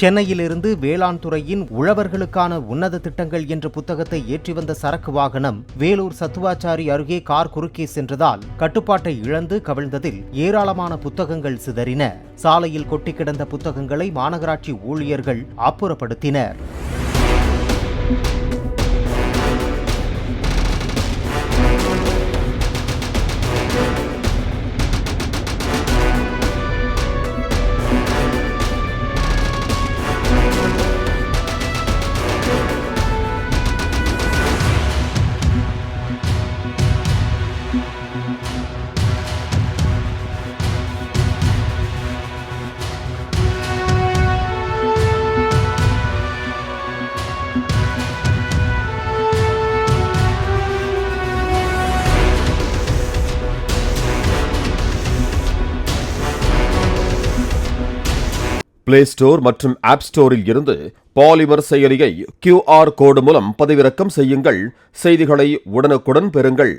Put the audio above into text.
சென்னையிலிருந்து வேளாண் துறையின் உழவர்களுக்கான உன்னத திட்டங்கள் என்ற புத்தகத்தை ஏற்றி வந்த சரக்கு வாகனம் வேலூர் சத்துவாச்சாரி அருகே கார் குறுக்கே சென்றதால் கட்டுப்பாட்டை இழந்து கவிழ்ந்ததில் ஏராளமான புத்தகங்கள் சிதறின. சாலையில் கொட்டி கிடந்த புத்தகங்களை மாநகராட்சி ஊழியர்கள் அப்புறப்படுத்தினர். பிளே ஸ்டோர் மற்றும் ஆப் ஸ்டோரில் இருந்து பாலிமர் செயலியை QR கோடு மூலம் பதிவிறக்கம் செய்யுங்கள். செய்திகளை உடனுக்குடன் பெறுங்கள்.